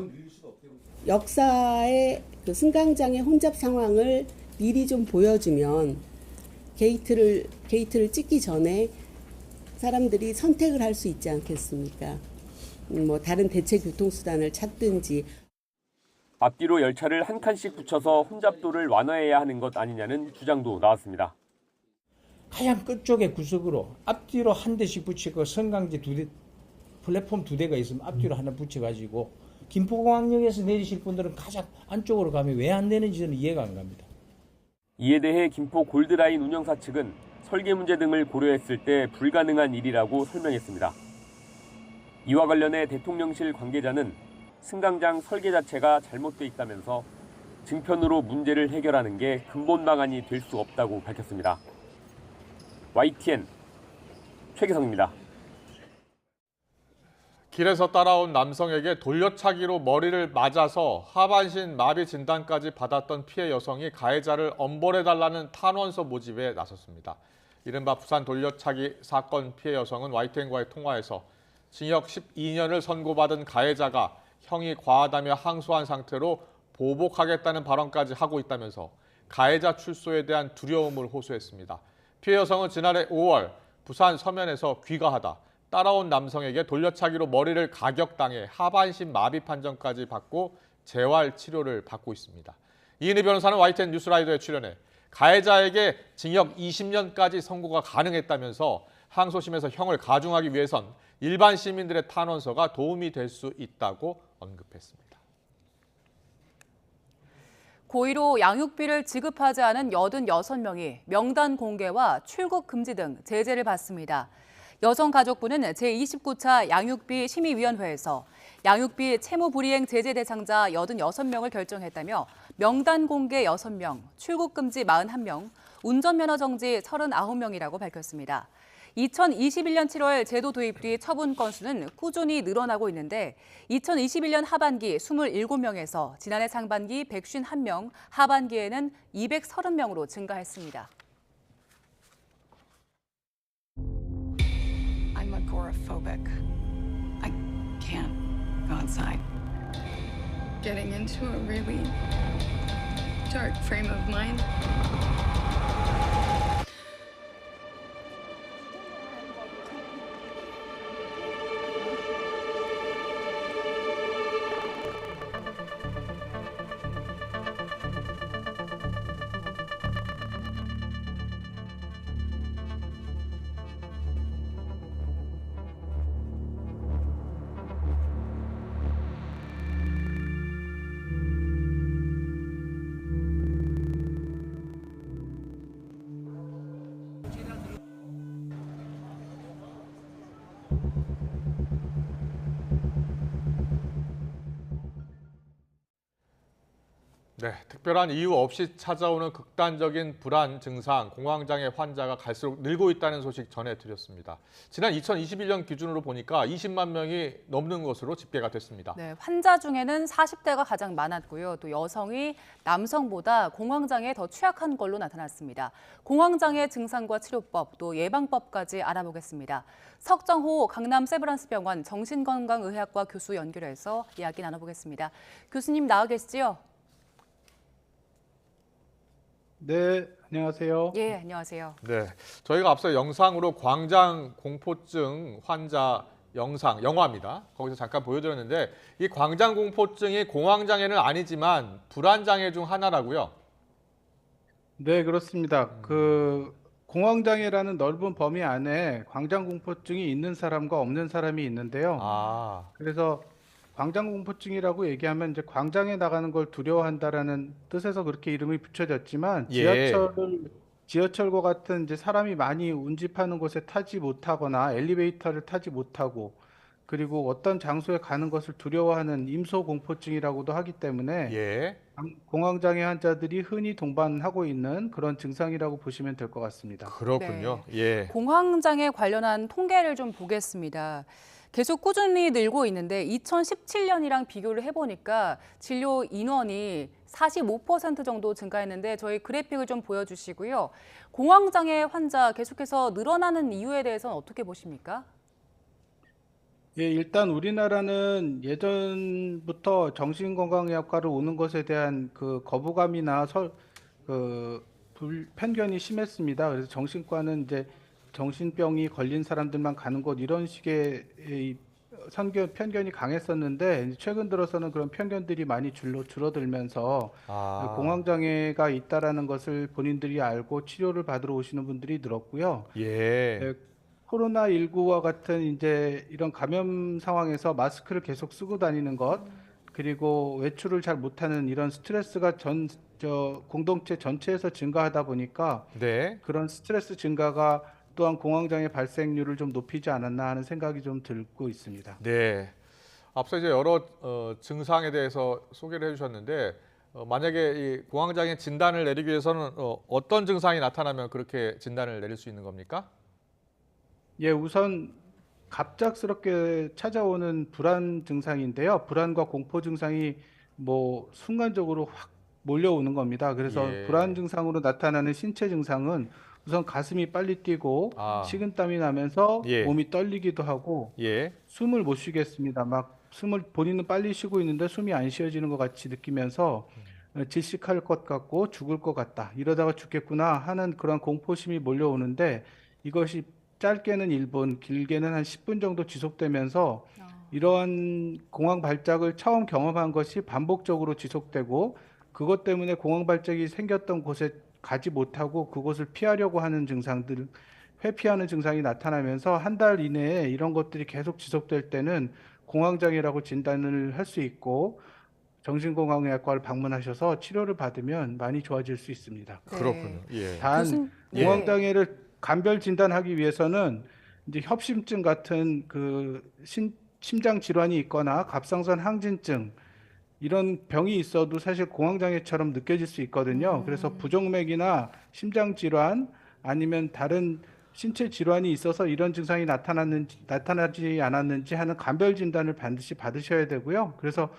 역사의 그 승강장의 혼잡 상황을 미리 좀 보여주면 게이트를 찍기 전에 사람들이 선택을 할 수 있지 않겠습니까? 뭐 다른 대체 교통수단을 찾든지. 앞뒤로 열차를 한 칸씩 붙여서 혼잡도를 완화해야 하는 것 아니냐는 주장도 나왔습니다. 가장 끝쪽에 구석으로 앞뒤로 한 대씩 붙이고 승강지 플랫폼 2대가 있으면 앞뒤로 하나 붙여가지고 김포공항역에서 내리실 분들은 가장 안쪽으로 가면 왜 안 되는지 저는 이해가 안 갑니다. 이에 대해 김포 골드라인 운영사 측은 설계 문제 등을 고려했을 때 불가능한 일이라고 설명했습니다. 이와 관련해 대통령실 관계자는 승강장 설계 자체가 잘못돼 있다면서 증편으로 문제를 해결하는 게 근본 방안이 될 수 없다고 밝혔습니다. YTN 최기성입니다. 길에서 따라온 남성에게 돌려차기로 머리를 맞아서 하반신 마비 진단까지 받았던 피해 여성이 가해자를 엄벌해달라는 탄원서 모집에 나섰습니다. 이른바 부산 돌려차기 사건 피해 여성은 YTN과의 통화에서 징역 12년을 선고받은 가해자가 형이 과하다며 항소한 상태로 보복하겠다는 발언까지 하고 있다면서 가해자 출소에 대한 두려움을 호소했습니다. 피해 여성은 지난해 5월 부산 서면에서 귀가하다 따라온 남성에게 돌려차기로 머리를 가격당해 하반신 마비 판정까지 받고 재활 치료를 받고 있습니다. 이인희 변호사는 YTN 뉴스라이더에 출연해 가해자에게 징역 20년까지 선고가 가능했다면서 항소심에서 형을 가중하기 위해선 일반 시민들의 탄원서가 도움이 될 수 있다고 언급했습니다. 고의로 양육비를 지급하지 않은 86명이 명단 공개와 출국 금지 등 제재를 받습니다. 여성가족부는 제29차 양육비 심의위원회에서 양육비 채무 불이행 제재 대상자 86명을 결정했다며 명단 공개 6명, 출국 금지 41명, 운전면허 정지 39명이라고 밝혔습니다. 2021년 7월 제도 도입 뒤 처분 건수는 꾸준히 늘어나고 있는데 2021년 하반기 27명에서 지난해 상반기 151명, 하반기에는 230명으로 증가했습니다. I'm agoraphobic. I can't go outside. Getting into a really dark frame of mind. 네, 특별한 이유 없이 찾아오는 극단적인 불안 증상, 공황장애 환자가 갈수록 늘고 있다는 소식 전해드렸습니다. 지난 2021년 기준으로 보니까 20만 명이 넘는 것으로 집계가 됐습니다. 네, 환자 중에는 40대가 가장 많았고요. 또 여성이 남성보다 공황장애에 더 취약한 걸로 나타났습니다. 공황장애 증상과 치료법, 또 예방법까지 알아보겠습니다. 석정호 강남 세브란스병원 정신건강의학과 교수 연결해서 이야기 나눠보겠습니다. 교수님 나와 계시지요? 네, 안녕하세요. 예, 안녕하세요. 네, 저희가 앞서 영상으로 광장 공포증 환자 영화입니다. 거기서 잠깐 보여드렸는데 이 광장 공포증이 공황장애는 아니지만 불안장애 중 하나라고요. 네, 그렇습니다. 그 공황장애라는 넓은 범위 안에 광장공포증이 있는 사람과 없는 사람이 있는데요. 그래서 광장공포증이라고 얘기하면 이제 광장에 나가는 걸 두려워한다라는 뜻에서 그렇게 이름이 붙여졌지만 예. 지하철과 같은 이제 사람이 많이 운집하는 곳에 타지 못하거나 엘리베이터를 타지 못하고 그리고 어떤 장소에 가는 것을 두려워하는 임소공포증이라고도 하기 때문에 예. 공황장애 환자들이 흔히 동반하고 있는 그런 증상이라고 보시면 될 것 같습니다. 그렇군요. 예. 공황장애 관련한 통계를 좀 보겠습니다. 계속 꾸준히 늘고 있는데 2017년이랑 비교를 해보니까 진료 인원이 45% 정도 증가했는데 저희 그래픽을 좀 보여주시고요. 공황장애 환자 계속해서 늘어나는 이유에 대해서는 어떻게 보십니까? 예, 일단 우리나라는 예전부터 정신건강의학과를 오는 것에 대한 그 거부감이나 편견이 심했습니다. 그래서 정신과는 이제 정신병이 걸린 사람들만 가는 곳 이런 식의 편견이 강했었는데 최근 들어서는 그런 편견들이 많이 줄어들면서 공황장애가 있다라는 것을 본인들이 알고 치료를 받으러 오시는 분들이 늘었고요. 예. 코로나19와 같은 이제 이런 감염 상황에서 마스크를 계속 쓰고 다니는 것, 그리고 외출을 잘 못하는 이런 스트레스가 공동체 전체에서 증가하다 보니까 네. 그런 스트레스 증가가 또한 공황장애 발생률을 좀 높이지 않았나 하는 생각이 좀 들고 있습니다. 네. 앞서 이제 여러 증상에 대해서 소개를 해주셨는데 만약에 이 공황장애 진단을 내리기 위해서는 어떤 증상이 나타나면 그렇게 진단을 내릴 수 있는 겁니까? 예, 우선 갑작스럽게 찾아오는 불안 증상인데요. 불안과 공포 증상이 뭐 순간적으로 확 몰려오는 겁니다. 그래서 불안 증상으로 나타나는 신체 증상은 우선 가슴이 빨리 뛰고 식은땀이 나면서 몸이 떨리기도 하고 숨을 못 쉬겠습니다. 막 본인은 빨리 쉬고 있는데 숨이 안 쉬어지는 것 같이 느끼면서 질식할 것 같고 죽을 것 같다. 이러다가 죽겠구나 하는 그런 공포심이 몰려오는데 이것이 짧게는 1분, 길게는 한 10분 정도 지속되면서 이러한 공황 발작을 처음 경험한 것이 반복적으로 지속되고 그것 때문에 공황 발작이 생겼던 곳에 가지 못하고 그곳을 피하려고 하는 증상들, 회피하는 증상이 나타나면서 한 달 이내에 이런 것들이 계속 지속될 때는 공황장애라고 진단을 할 수 있고 정신건강의학과를 방문하셔서 치료를 받으면 많이 좋아질 수 있습니다. 그렇군요. 예. 단 공황장애를 감별 진단하기 위해서는 이제 협심증 같은 그 심장 질환이 있거나 갑상선 항진증 이런 병이 있어도 사실 공황장애처럼 느껴질 수 있거든요. 그래서 부정맥이나 심장 질환 아니면 다른 신체 질환이 있어서 이런 증상이 나타나지 않았는지 하는 감별 진단을 반드시 받으셔야 되고요. 그래서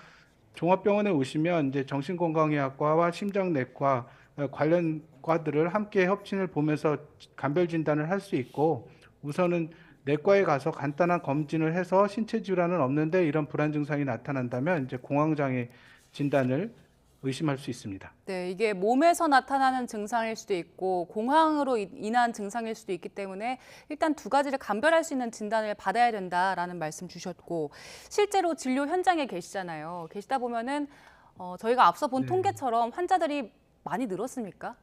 종합병원에 오시면 이제 정신건강의학과와 심장내과 관련 과들을 함께 협진을 보면서 감별 진단을 할 수 있고 우선은 내과에 가서 간단한 검진을 해서 신체 질환은 없는데 이런 불안 증상이 나타난다면 이제 공황장애 진단을 의심할 수 있습니다. 네, 이게 몸에서 나타나는 증상일 수도 있고 공황으로 인한 증상일 수도 있기 때문에 일단 두 가지를 감별할 수 있는 진단을 받아야 된다라는 말씀 주셨고 실제로 진료 현장에 계시잖아요. 계시다 보면은 저희가 앞서 본 통계처럼 환자들이 많이 늘었습니까?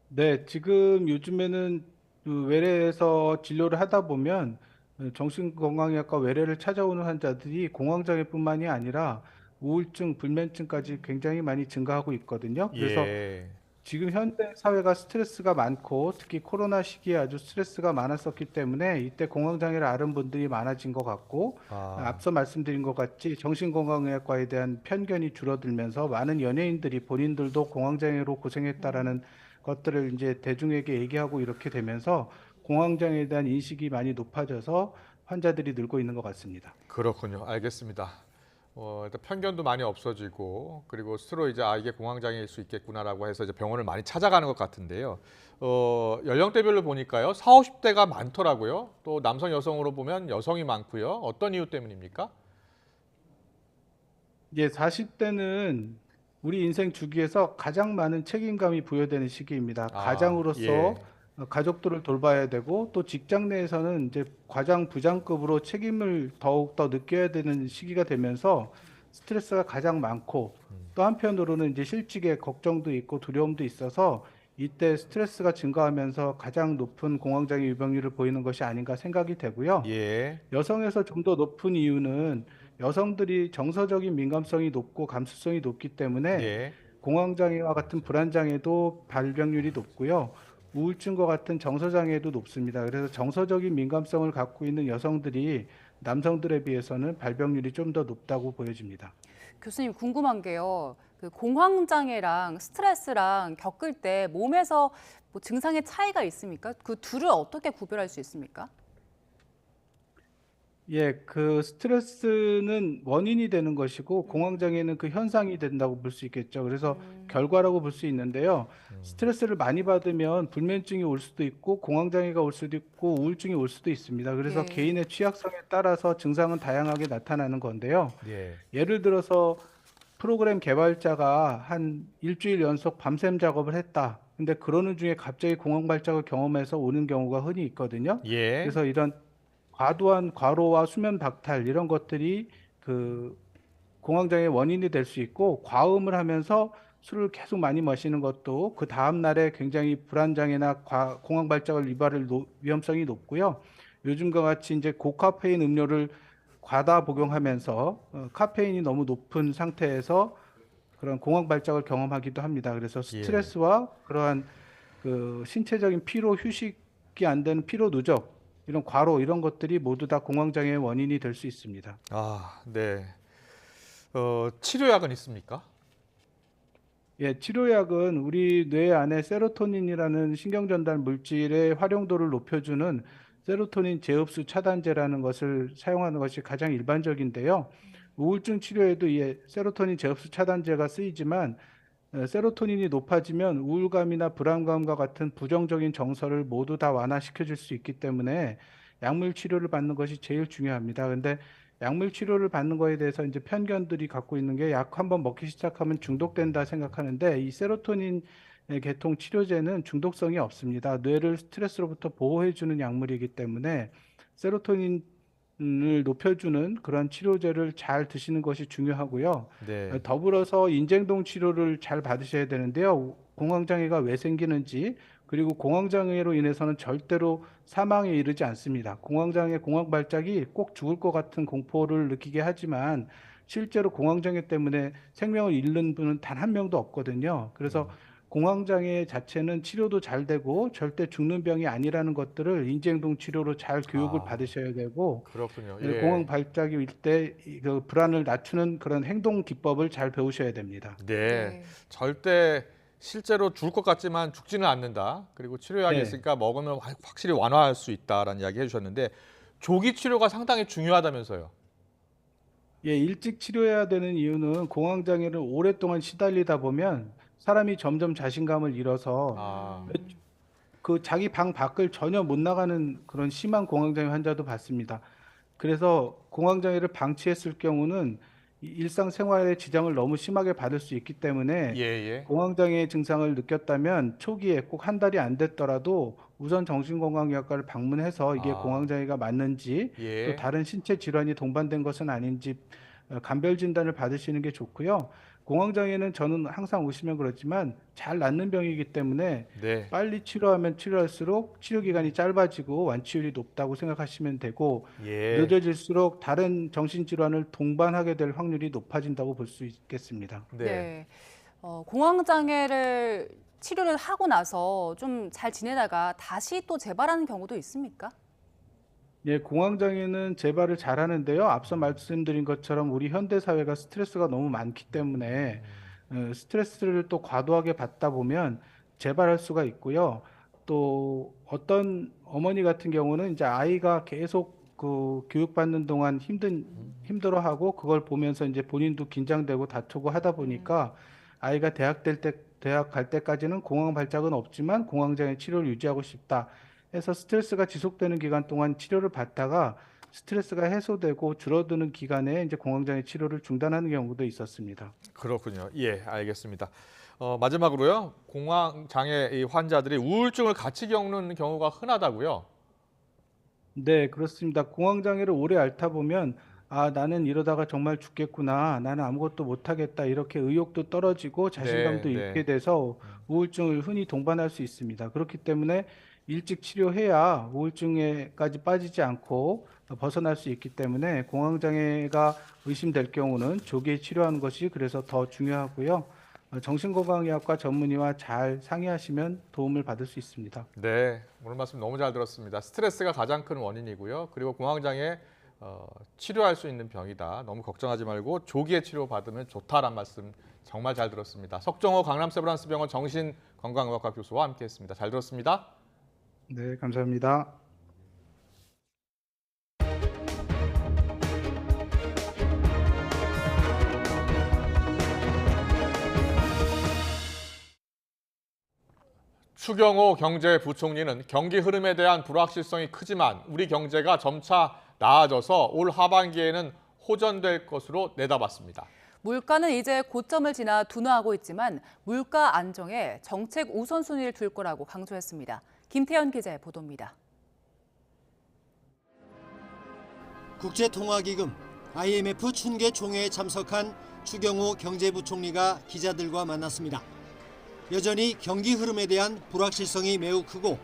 네, 지금 요즘에는 그 외래에서 진료를 하다 보면 정신건강의학과 외래를 찾아오는 환자들이 공황장애뿐만이 아니라 우울증, 불면증까지 굉장히 많이 증가하고 있거든요. 그래서 지금 현대 사회가 스트레스가 많고 특히 코로나 시기에 아주 스트레스가 많았었기 때문에 이때 공황장애를 앓은 분들이 많아진 것 같고 앞서 말씀드린 것 같이 정신건강의학과에 대한 편견이 줄어들면서 많은 연예인들이 본인들도 공황장애로 고생했다라는 것들을 이제 대중에게 얘기하고 이렇게 되면서 공황장애에 대한 인식이 많이 높아져서 환자들이 늘고 있는 것 같습니다. 그렇군요. 알겠습니다. 일단 편견도 많이 없어지고 그리고 스스로 이제 이게 공황장애일 수 있겠구나라고 해서 이제 병원을 많이 찾아가는 것 같은데요. 연령대별로 보니까요. 40, 50대가 많더라고요. 또 남성, 여성으로 보면 여성이 많고요. 어떤 이유 때문입니까? 예, 40대는 우리 인생 주기에서 가장 많은 책임감이 부여되는 시기입니다. 가장으로서 가족들을 돌봐야 되고 또 직장 내에서는 이제 과장 부장급으로 책임을 더욱 더 느껴야 되는 시기가 되면서 스트레스가 가장 많고 또 한편으로는 이제 실직의 걱정도 있고 두려움도 있어서 이때 스트레스가 증가하면서 가장 높은 공황장애 유병률을 보이는 것이 아닌가 생각이 되고요. 예. 여성에서 좀 더 높은 이유는 여성들이 정서적인 민감성이 높고 감수성이 높기 때문에 예. 공황장애와 같은 불안장애도 발병률이 높고요. 우울증과 같은 정서장애도 높습니다. 그래서 정서적인 민감성을 갖고 있는 여성들이 남성들에 비해서는 발병률이 좀 더 높다고 보여집니다. 교수님 궁금한 게요. 그 공황장애랑 스트레스랑 겪을 때 몸에서 뭐 증상의 차이가 있습니까? 그 둘을 어떻게 구별할 수 있습니까? 예, 그 스트레스는 원인이 되는 것이고 공황장애는 그 현상이 된다고 볼 수 있겠죠. 그래서 결과라고 볼 수 있는데요. 스트레스를 많이 받으면 불면증이 올 수도 있고 공황장애가 올 수도 있고 우울증이 올 수도 있습니다. 그래서 예. 개인의 취약성에 따라서 증상은 다양하게 나타나는 건데요. 예. 예를 들어서 프로그램 개발자가 한 일주일 연속 밤샘 작업을 했다. 근데 그러는 중에 갑자기 공황 발작을 경험해서 오는 경우가 흔히 있거든요. 예. 그래서 이런 과도한 과로와 수면 박탈 이런 것들이 그 공황장애의 원인이 될 수 있고 과음을 하면서 술을 계속 많이 마시는 것도 그 다음 날에 굉장히 불안장애나 공황 발작을 유발할 위험성이 높고요. 요즘과 같이 이제 고카페인 음료를 과다 복용하면서 카페인이 너무 높은 상태에서 그런 공황 발작을 경험하기도 합니다. 그래서 스트레스와 그러한 그 신체적인 피로, 휴식이 안 되는 피로 누적, 이런 과로 이런 것들이 모두 다 공황장애의 원인이 될 수 있습니다. 아, 네. 치료약은 있습니까? 예, 치료약은 우리 뇌 안에 세로토닌이라는 신경전달 물질의 활용도를 높여주는 세로토닌 재흡수 차단제라는 것을 사용하는 것이 가장 일반적인데요. 우울증 치료에도 이 세로토닌 재흡수 차단제가 쓰이지만 세로토닌이 높아지면 우울감이나 불안감과 같은 부정적인 정서를 모두 다 완화시켜줄 수 있기 때문에 약물 치료를 받는 것이 제일 중요합니다. 근데 약물 치료를 받는 거에 대해서 이제 편견들이 갖고 있는 게 약 한번 먹기 시작하면 중독된다 생각하는데 이 세로토닌 계통 치료제는 중독성이 없습니다. 뇌를 스트레스로부터 보호해주는 약물이기 때문에 세로토닌을 높여주는 그런 치료제를 잘 드시는 것이 중요하고요. 네. 더불어서 인쟁동 치료를 잘 받으셔야 되는데요. 공황장애가 왜 생기는지 그리고 공황장애로 인해서는 절대로 사망에 이르지 않습니다. 공황장애, 공황발작이 꼭 죽을 것 같은 공포를 느끼게 하지만 실제로 공황장애 때문에 생명을 잃는 분은 단 한 명도 없거든요. 그래서 공황장애 자체는 치료도 잘 되고 절대 죽는 병이 아니라는 것들을 인지행동 치료로 잘 교육을 받으셔야 되고 그렇군요. 예. 공황 발작일 때 그 불안을 낮추는 그런 행동 기법을 잘 배우셔야 됩니다. 네. 절대 실제로 죽을 것 같지만 죽지는 않는다. 그리고 치료약이 네. 있으니까 먹으면 확실히 완화할 수 있다라는 이야기 해주셨는데 조기 치료가 상당히 중요하다면서요. 예, 일찍 치료해야 되는 이유는 공황장애를 오랫동안 시달리다 보면 사람이 점점 자신감을 잃어서 그 자기 방 밖을 전혀 못 나가는 그런 심한 공황장애 환자도 봤습니다. 그래서 공황장애를 방치했을 경우는 일상생활에 지장을 너무 심하게 받을 수 있기 때문에 공황장애 증상을 느꼈다면 초기에 꼭 한 달이 안 됐더라도 우선 정신건강의학과를 방문해서 이게 공황장애가 맞는지 또 다른 신체 질환이 동반된 것은 아닌지 감별 진단을 받으시는 게 좋고요. 공황장애는 저는 항상 오시면 그렇지만 잘 낫는 병이기 때문에 빨리 치료하면 치료할수록 치료 기간이 짧아지고 완치율이 높다고 생각하시면 되고 늦어질수록 다른 정신질환을 동반하게 될 확률이 높아진다고 볼 수 있겠습니다. 네. 공황장애를 치료를 하고 나서 좀 잘 지내다가 다시 또 재발하는 경우도 있습니까? 예, 공황장애는 재발을 잘 하는데요. 앞서 말씀드린 것처럼 우리 현대 사회가 스트레스가 너무 많기 때문에 스트레스를 또 과도하게 받다 보면 재발할 수가 있고요. 또 어떤 어머니 같은 경우는 이제 아이가 계속 그 교육받는 동안 힘들어하고 그걸 보면서 이제 본인도 긴장되고 다투고 하다 보니까 아이가 대학 갈 때까지는 공황 발작은 없지만 공황장애 치료를 유지하고 싶다. 해서 스트레스가 지속되는 기간 동안 치료를 받다가 스트레스가 해소되고 줄어드는 기간에 이제 공황장애 치료를 중단하는 경우도 있었습니다. 그렇군요. 예, 알겠습니다. 마지막으로요. 공황 장애 이 환자들이 우울증을 같이 겪는 경우가 흔하다고요. 네, 그렇습니다. 공황장애를 오래 앓다 보면 아, 나는 이러다가 정말 죽겠구나. 나는 아무것도 못하겠다. 이렇게 의욕도 떨어지고 자신감도 네. 잃게 돼서 우울증을 흔히 동반할 수 있습니다. 그렇기 때문에 일찍 치료해야 우울증에까지 빠지지 않고 벗어날 수 있기 때문에 공황장애가 의심될 경우는 조기에 치료하는 것이 그래서 더 중요하고요. 정신건강의학과 전문의와 잘 상의하시면 도움을 받을 수 있습니다. 네, 오늘 말씀 너무 잘 들었습니다. 스트레스가 가장 큰 원인이고요. 그리고 공황장애 치료할 수 있는 병이다. 너무 걱정하지 말고 조기에 치료받으면 좋다라는 말씀 정말 잘 들었습니다. 석정호 강남세브란스병원 정신건강의학과 교수와 함께했습니다. 잘 들었습니다. 네, 감사합니다. 추경호 경제부총리는 경기 흐름에 대한 불확실성이 크지만 우리 경제가 점차 나아져서 올 하반기에는 호전될 것으로 내다봤습니다. 물가는 이제 고점을 지나 둔화하고 있지만 물가 안정에 정책 우선순위를 둘 거라고 강조했습니다. 김태현 기자의 보도입니다. 국제통화기금 IMF 춘계 총회에 참석한 추경호 경제부총리가 기자들과 만났습니다. 여전히 경기 흐름에 대한 불확실성이 매우 크고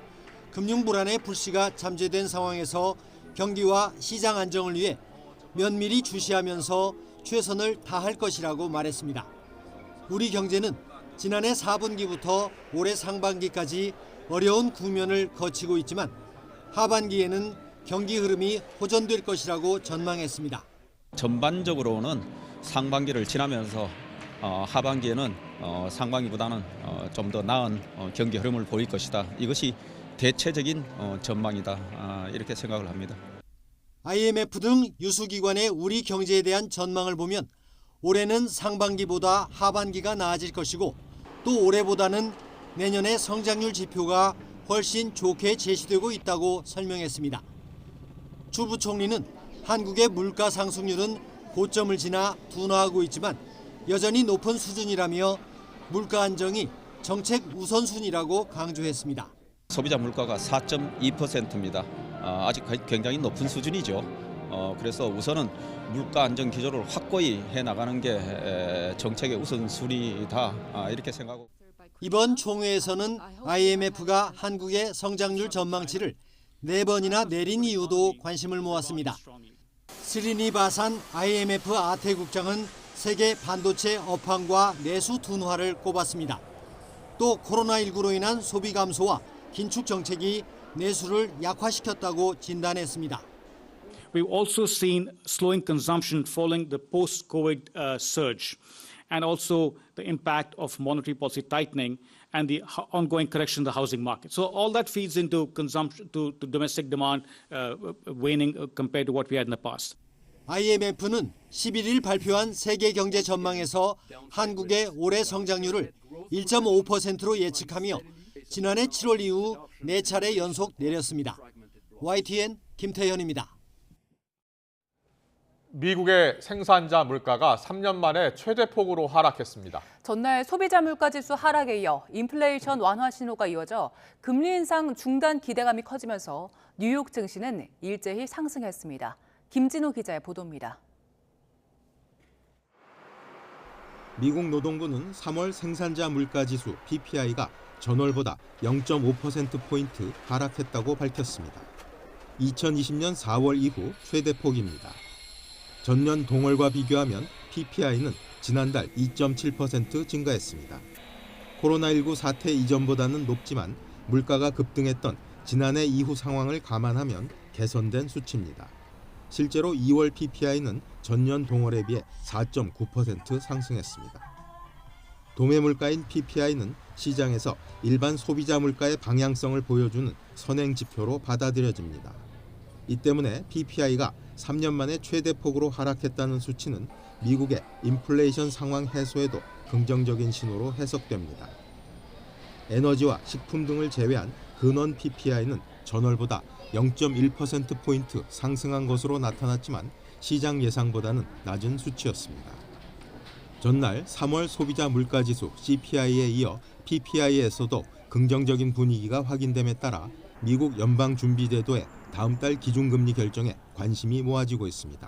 금융 불안의 불씨가 잠재된 상황에서 경기와 시장 안정을 위해 면밀히 주시하면서 최선을 다할 것이라고 말했습니다. 우리 경제는 지난해 4분기부터 올해 상반기까지 어려운 국면을 거치고 있지만 하반기에는 경기 흐름이 호전될 것이라고 전망했습니다. 전반적으로는 상반기를 지나면서 하반기에는 상반기보다는 좀 더 나은 경기 흐름을 보일 것이다. 이것이 대체적인 전망이다. 이렇게 생각을 합니다. IMF 등 유수기관의 우리 경제에 대한 전망을 보면 올해는 상반기보다 하반기가 나아질 것이고 또 올해보다는 내년의 성장률 지표가 훨씬 좋게 제시되고 있다고 설명했습니다. 주 부총리는 한국의 물가 상승률은 고점을 지나 둔화하고 있지만 여전히 높은 수준이라며 물가 안정이 정책 우선순위라고 강조했습니다. 소비자 물가가 4.2%입니다. 아직 굉장히 높은 수준이죠. 그래서 우선은 물가 안정 기조를 확고히 해나가는 게 정책의 우선순위다. 이렇게 생각하고. 이번 총회에서는 IMF가 한국의 성장률 전망치를 4번이나 내린 이유도 관심을 모았습니다. 스리니바산 IMF 아태국장은 세계 반도체 업황과 내수 둔화를 꼽았습니다. 또 코로나19로 인한 소비 감소와 긴축 정책이 내수를 약화시켰다고 진단했습니다. We've also seen slowing consumption following the post-COVID surge, and also the impact of monetary policy tightening and the ongoing correction in the housing market. So all that feeds into consumption, to domestic demand waning compared to what we had in the past. IMF는 11일 발표한 세계 경제 전망에서 한국의 올해 성장률을 1.5%로 예측하며 지난해 7월 이후 4차례 연속 내렸습니다. YTN 김태현입니다. 미국의 생산자 물가가 3년 만에 최대폭으로 하락했습니다. 전날 소비자 물가지수 하락에 이어 인플레이션 완화 신호가 이어져 금리 인상 중단 기대감이 커지면서 뉴욕 증시는 일제히 상승했습니다. 김진우 기자의 보도입니다. 미국 노동부는 3월 생산자 물가지수 PPI가 전월보다 0.5%포인트 하락했다고 밝혔습니다. 2020년 4월 이후 최대폭입니다. 전년 동월과 비교하면 PPI는 지난달 2.7% 증가했습니다. 코로나19 사태 이전보다는 높지만 물가가 급등했던 지난해 이후 상황을 감안하면 개선된 수치입니다. 실제로 2월 PPI는 전년 동월에 비해 4.9% 상승했습니다. 도매 물가인 PPI는 시장에서 일반 소비자 물가의 방향성을 보여주는 선행 지표로 받아들여집니다. 이 때문에 PPI가 3년 만에 최대폭으로 하락했다는 수치는 미국의 인플레이션 상황 해소에도 긍정적인 신호로 해석됩니다. 에너지와 식품 등을 제외한 근원 PPI는 전월보다 0.1%포인트 상승한 것으로 나타났지만 시장 예상보다는 낮은 수치였습니다. 전날 3월 소비자 물가지수 CPI에 이어 PPI에서도 긍정적인 분위기가 확인됨에 따라 미국 연방준비제도의 다음 달 기준금리 결정에 관심이 모아지고 있습니다.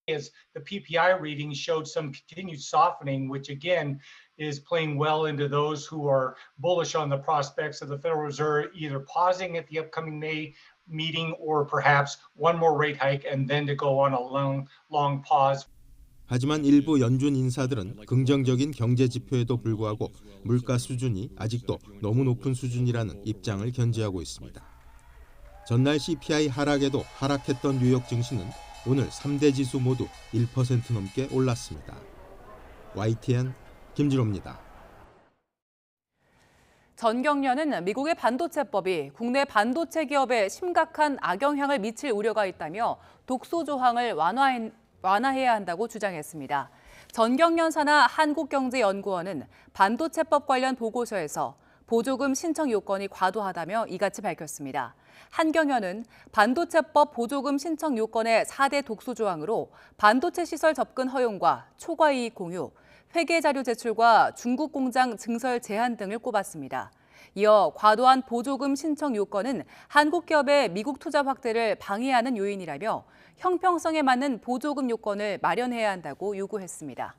As the PPI reading showed some continued softening, which again is playing well into those who are bullish on the prospects of the Federal Reserve either pausing at the upcoming May meeting or perhaps one more rate hike and then to go on a long pause. 하지만 일부 연준 인사들은 긍정적인 경제 지표에도 불구하고 물가 수준이 아직도 너무 높은 수준이라는 입장을 견지하고 있습니다. 전날 CPI 하락에도 하락했던 뉴욕 증시는 오늘 3대 지수 모두 1% 넘게 올랐습니다. YTN 김진호입니다. 전경련은 미국의 반도체법이 국내 반도체 기업에 심각한 악영향을 미칠 우려가 있다며 독소 조항을 완화해야 한다고 주장했습니다. 전경련 산하 한국경제연구원은 반도체법 관련 보고서에서 보조금 신청 요건이 과도하다며 이같이 밝혔습니다. 한경연은 반도체법 보조금 신청 요건의 4대 독소 조항으로 반도체 시설 접근 허용과 초과이익 공유, 회계 자료 제출과 중국 공장 증설 제한 등을 꼽았습니다. 이어 과도한 보조금 신청 요건은 한국 기업의 미국 투자 확대를 방해하는 요인이라며 형평성에 맞는 보조금 요건을 마련해야 한다고 요구했습니다.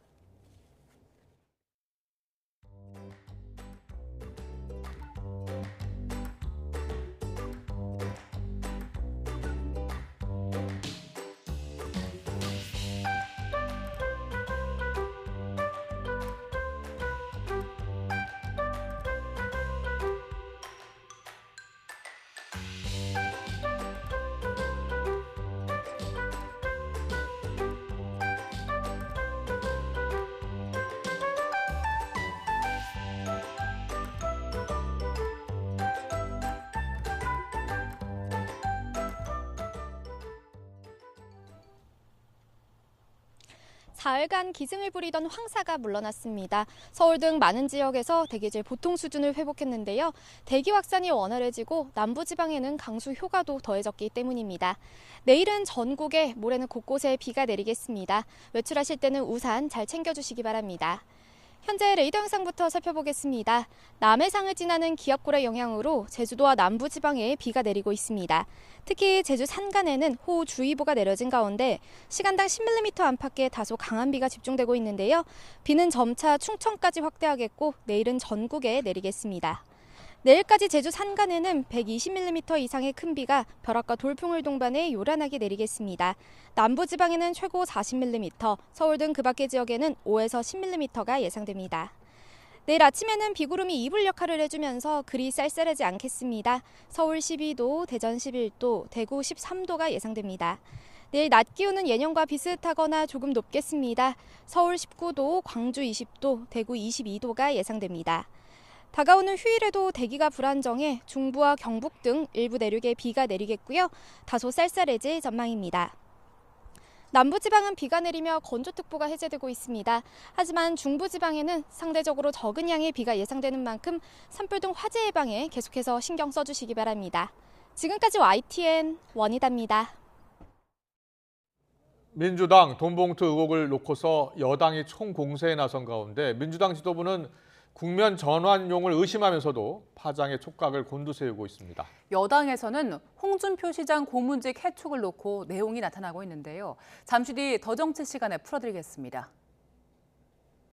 사흘간 기승을 부리던 황사가 물러났습니다. 서울 등 많은 지역에서 대기질 보통 수준을 회복했는데요. 대기 확산이 원활해지고 남부지방에는 강수 효과도 더해졌기 때문입니다. 내일은 전국에, 모레는 곳곳에 비가 내리겠습니다. 외출하실 때는 우산 잘 챙겨주시기 바랍니다. 현재 레이더 영상부터 살펴보겠습니다. 남해상을 지나는 기압골의 영향으로 제주도와 남부지방에 비가 내리고 있습니다. 특히 제주 산간에는 호우주의보가 내려진 가운데 시간당 10mm 안팎의 다소 강한 비가 집중되고 있는데요. 비는 점차 충청까지 확대하겠고 내일은 전국에 내리겠습니다. 내일까지 제주 산간에는 120mm 이상의 큰 비가 벼락과 돌풍을 동반해 요란하게 내리겠습니다. 남부지방에는 최고 40mm, 서울 등 그 밖의 지역에는 5에서 10mm가 예상됩니다. 내일 아침에는 비구름이 이불 역할을 해주면서 그리 쌀쌀하지 않겠습니다. 서울 12도, 대전 11도, 대구 13도가 예상됩니다. 내일 낮 기온은 예년과 비슷하거나 조금 높겠습니다. 서울 19도, 광주 20도, 대구 22도가 예상됩니다. 다가오는 휴일에도 대기가 불안정해 중부와 경북 등 일부 내륙에 비가 내리겠고요. 다소 쌀쌀해질 전망입니다. 남부지방은 비가 내리며 건조특보가 해제되고 있습니다. 하지만 중부지방에는 상대적으로 적은 양의 비가 예상되는 만큼 산불 등 화재 예방에 계속해서 신경 써주시기 바랍니다. 지금까지 YTN 원희다입니다. 민주당 돈봉투 의혹을 놓고서 여당이 총공세에 나선 가운데 민주당 지도부는 국면 전환용을 의심하면서도 파장의 촉각을 곤두세우고 있습니다. 여당에서는 홍준표 시장 고문직 해촉을 놓고 내용이 나타나고 있는데요. 잠시 뒤 더 정치 시간에 풀어드리겠습니다.